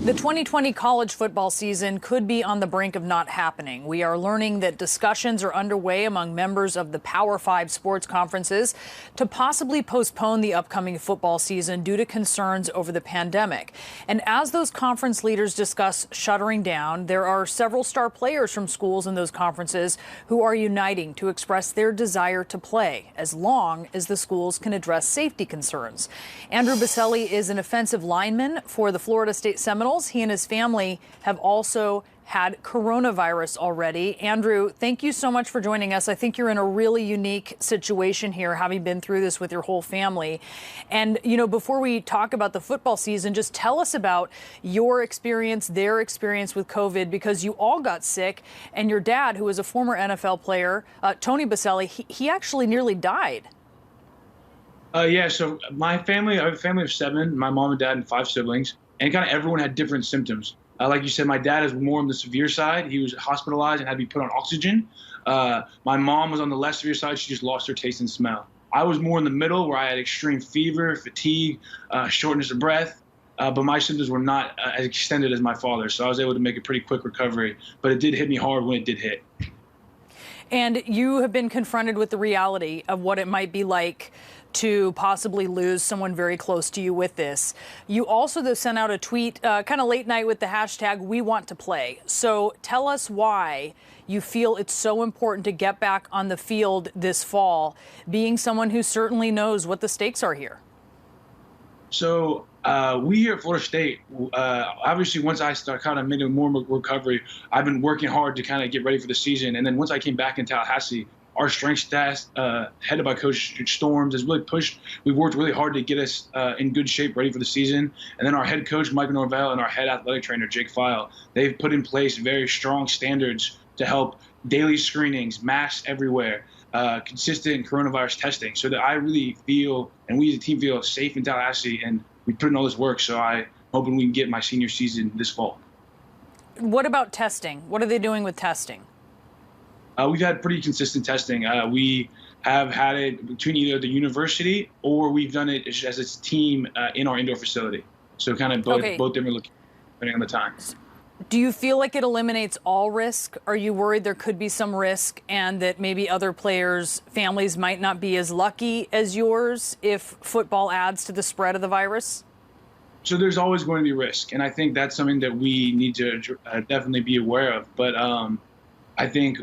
The 2020 college football season could be on the brink of not happening. We are learning that discussions are underway among members of the Power 5 sports conferences to possibly postpone the upcoming football season due to concerns over the pandemic. And as those conference leaders discuss shuttering down, there are several star players from schools in those conferences who are uniting to express their desire to play, as long as the schools can address safety concerns. Andrew Boselli is an offensive lineman for the Florida State Seminoles. He and his family have also had coronavirus already. Andrew, thank you so much for joining us. I think you're in a really unique situation here, having been through this with your whole family. And, you know, before we talk about the football season, just tell us about your experience, their experience with COVID, because you all got sick. And your dad, who is a former NFL player, Tony Boselli, he actually nearly died. Yeah, so my family, I have a family of 7, my mom and dad and 5 siblings. And kind of everyone had different symptoms. Like you said, my dad is more on the severe side. He was hospitalized and had to be put on oxygen. My mom was on the less severe side. She just lost her taste and smell. I was more in the middle, where I had extreme fever, fatigue, shortness of breath. But my symptoms were not as extended as my father's. So I was able to make a pretty quick recovery. But it did hit me hard when it did hit. And you have been confronted with the reality of what it might be like to possibly lose someone very close to you with this. You also, though, sent out a tweet kind of late night with the hashtag "We Want to Play." So tell us why you feel it's so important to get back on the field this fall, being someone who certainly knows what the stakes are here. So we here at Florida State, obviously once I kind of made a more recovery, I've been working hard to kind of get ready for the season. And then once I came back in Tallahassee, our strength staff, headed by Coach Storms, has really pushed. We've worked really hard to get us in good shape, ready for the season. And then our head coach, Mike Norvell, and our head athletic trainer, Jake File, they've put in place very strong standards to help daily screenings, masks everywhere, consistent coronavirus testing, so that I really feel, and we as a team feel, safe in Tallahassee. And we put in all this work, so I'm hoping we can get my senior season this fall. What about testing? What are they doing with testing? We've had pretty consistent testing. We have had it between either the university or we've done it as a team in our indoor facility. So kind of both different locations, depending on the time. Do you feel like it eliminates all risk? Are you worried there could be some risk and that maybe other players' families might not be as lucky as yours if football adds to the spread of the virus? So there's always going to be risk. And I think that's something that we need to definitely be aware of. But I think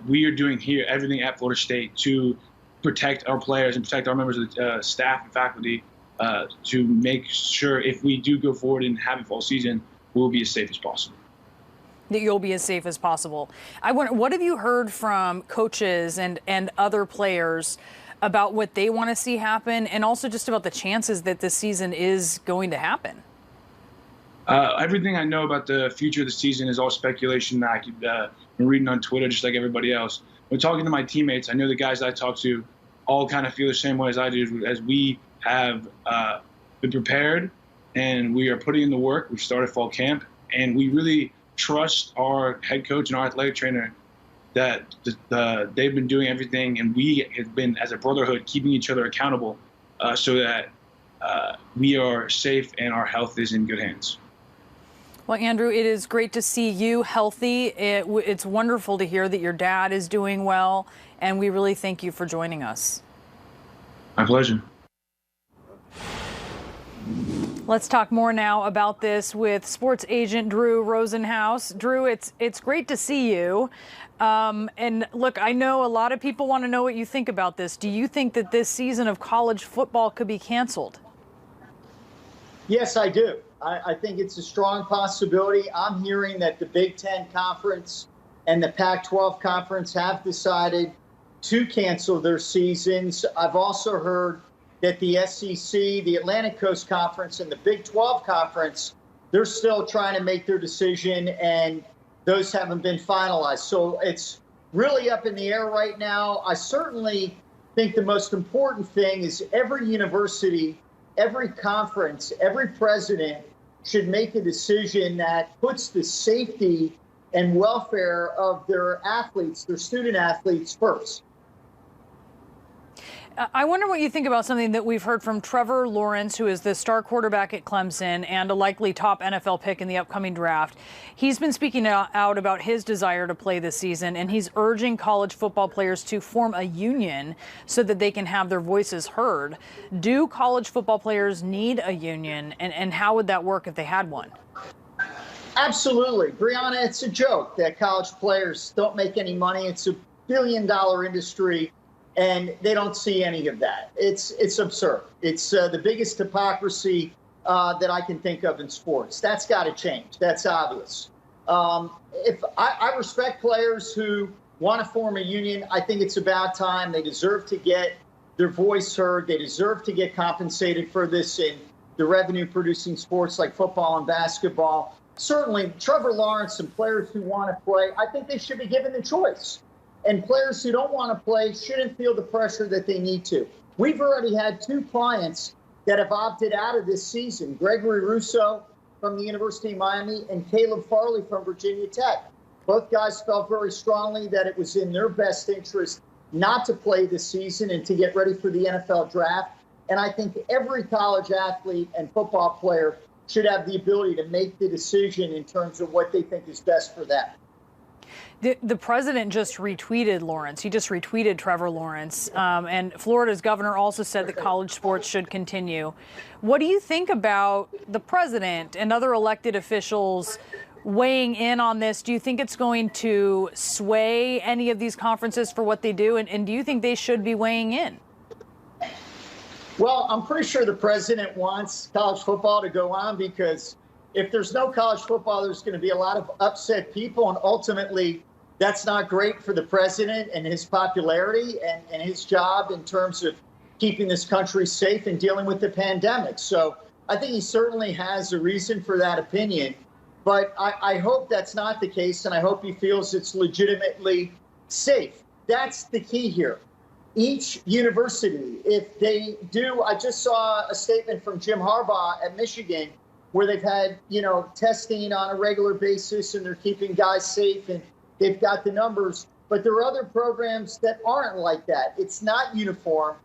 we are doing here everything at Florida State to protect our players and protect our members of the staff and faculty to make sure if we do go forward and have a fall season, we'll be as safe as possible. That you'll be as safe as possible. I wonder, what have you heard from coaches and other players about what they want to see happen, and also just about the chances that this season is going to happen? Everything I know about the future of the season is all speculation that I could been reading on Twitter, just like everybody else. When talking to my teammates, I know the guys I talk to all kind of feel the same way as I do, as we have been prepared and we are putting in the work. We've started fall camp, and we really trust our head coach and our athletic trainer that they've been doing everything, and we have been, as a brotherhood, keeping each other accountable so that we are safe and our health is in good hands. Well, Andrew, it is great to see you healthy. It's wonderful to hear that your dad is doing well, and we really thank you for joining us. My pleasure. Let's talk more now about this with sports agent Drew Rosenhaus. Drew, it's great to see you. And look, I know a lot of people want to know what you think about this. Do you think that this season of college football could be canceled? Yes, I do. I think it's a strong possibility. I'm hearing that the Big Ten Conference and the Pac-12 Conference have decided to cancel their seasons. I've also heard that the SEC, the Atlantic Coast Conference, and the Big 12 Conference, they're still trying to make their decision, and those haven't been finalized. So it's really up in the air right now. I certainly think the most important thing is every university, every conference, every president should make a decision that puts the safety and welfare of their athletes, their student athletes, first. I wonder what you think about something that we've heard from Trevor Lawrence, who is the star quarterback at Clemson and a likely top NFL pick in the upcoming draft. He's been speaking out about his desire to play this season, and he's urging college football players to form a union so that they can have their voices heard. Do college football players need a union, and how would that work if they had one? Absolutely. Brianna, it's a joke that college players don't make any money. It's a billion-dollar industry, and they don't see any of that. It's absurd. It's the biggest hypocrisy that I can think of in sports. That's got to change. That's obvious. If I respect players who want to form a union, I think it's about time. They deserve to get their voice heard. They deserve to get compensated for this in the revenue-producing sports like football and basketball. Certainly, Trevor Lawrence and players who want to play, I think they should be given the choice. And players who don't want to play shouldn't feel the pressure that they need to. We've already had 2 clients that have opted out of this season, Gregory Russo from the University of Miami and Caleb Farley from Virginia Tech. Both guys felt very strongly that it was in their best interest not to play this season and to get ready for the NFL draft. And I think every college athlete and football player should have the ability to make the decision in terms of what they think is best for them. The president just retweeted Lawrence. He just retweeted Trevor Lawrence. And Florida's governor also said that college sports should continue. What do you think about the president and other elected officials weighing in on this? Do you think it's going to sway any of these conferences for what they do? And do you think they should be weighing in? Well, I'm pretty sure the president wants college football to go on, because if there's no college football, there's going to be a lot of upset people. And ultimately, that's not great for the president and his popularity and his job in terms of keeping this country safe and dealing with the pandemic. So I think he certainly has a reason for that opinion. But I hope that's not the case, and I hope he feels it's legitimately safe. That's the key here. Each university, if they do, I just saw a statement from Jim Harbaugh at Michigan where they've had, testing on a regular basis and they're keeping guys safe and they've got the numbers. But there are other programs that aren't like that. It's not uniform.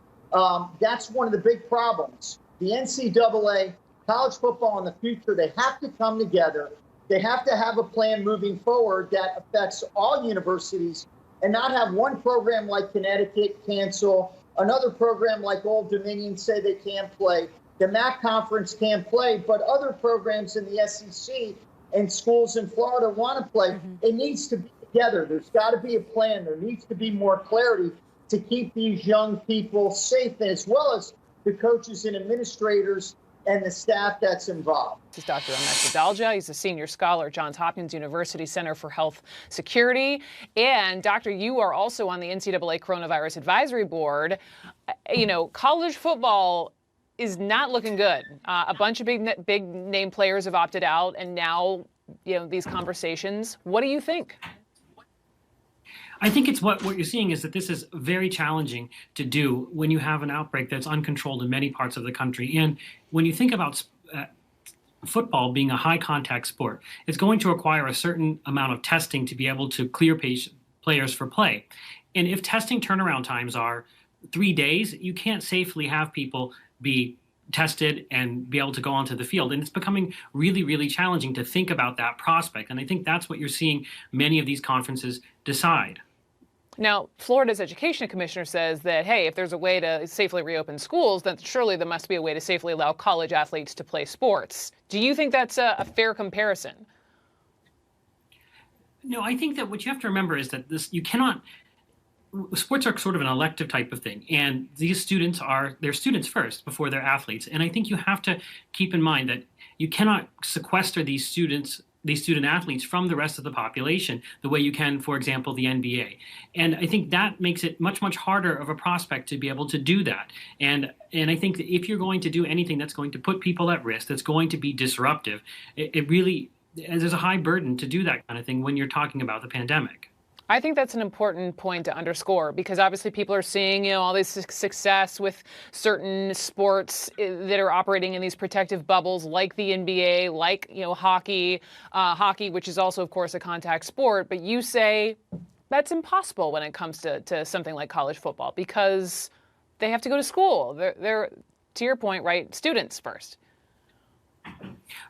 That's one of the big problems. The NCAA, college football in the future, they have to come together. They have to have a plan moving forward that affects all universities, and not have one program like Connecticut cancel, another program like Old Dominion say they can't play. The MAC conference can't play, but other programs in the SEC and schools in Florida want to play. It needs to be together. There's got to be a plan. There needs to be more clarity to keep these young people safe, as well as the coaches and administrators and the staff that's involved. This is Dr. Ramesh Adalja. He's a senior scholar at Johns Hopkins University Center for Health Security. And Doctor, you are also on the NCAA Coronavirus Advisory Board. College football is not looking good. A bunch of big name players have opted out, and now, these conversations. What do you think? I think it's what you're seeing is that this is very challenging to do when you have an outbreak that's uncontrolled in many parts of the country. And when you think about football being a high contact sport, it's going to require a certain amount of testing to be able to clear players for play. And if testing turnaround times are 3 days, you can't safely have people be tested and be able to go onto the field. And it's becoming really, really challenging to think about that prospect. And I think that's what you're seeing many of these conferences decide. Now, Florida's education commissioner says that, hey, if there's a way to safely reopen schools, then surely there must be a way to safely allow college athletes to play sports. Do you think that's a fair comparison? No, I think that what you have to remember is that sports are sort of an elective type of thing, and they're students first before they're athletes. And I think you have to keep in mind that you cannot sequester these student athletes from the rest of the population the way you can, for example, the NBA. And I think that makes it much, much harder of a prospect to be able to do that. And I think that if you're going to do anything that's going to put people at risk, that's going to be disruptive, it really, there's a high burden to do that kind of thing when you're talking about the pandemic. I think that's an important point to underscore, because obviously people are seeing, all this success with certain sports that are operating in these protective bubbles, like the NBA, like, hockey, which is also, of course, a contact sport. But you say that's impossible when it comes to something like college football, because they have to go to school. They're to your point, right? Students first.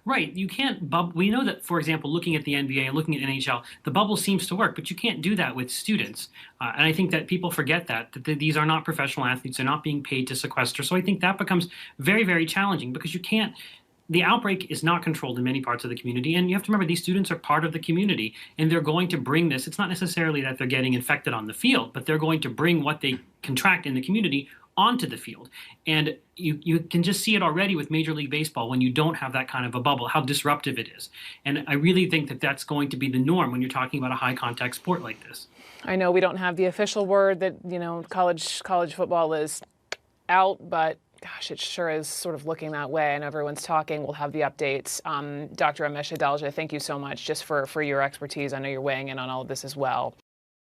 Right. You can't we know that, for example, looking at the NBA and looking at NHL, the bubble seems to work, but you can't do that with students. And I think that people forget that these are not professional athletes. They're not being paid to sequester. So I think that becomes very, very challenging because the outbreak is not controlled in many parts of the community. And you have to remember, these students are part of the community, and they're going to bring this. It's not necessarily that they're getting infected on the field, but they're going to bring what they contract in the community onto the field. And you can just see it already with Major League Baseball when you don't have that kind of a bubble, how disruptive it is. And I really think that that's going to be the norm when you're talking about a high contact sport like this. I know we don't have the official word that, college football is out, but gosh, it sure is sort of looking that way, and everyone's talking. We'll have the updates. Dr. Amesh Adalja, thank you so much just for your expertise. I know you're weighing in on all of this as well.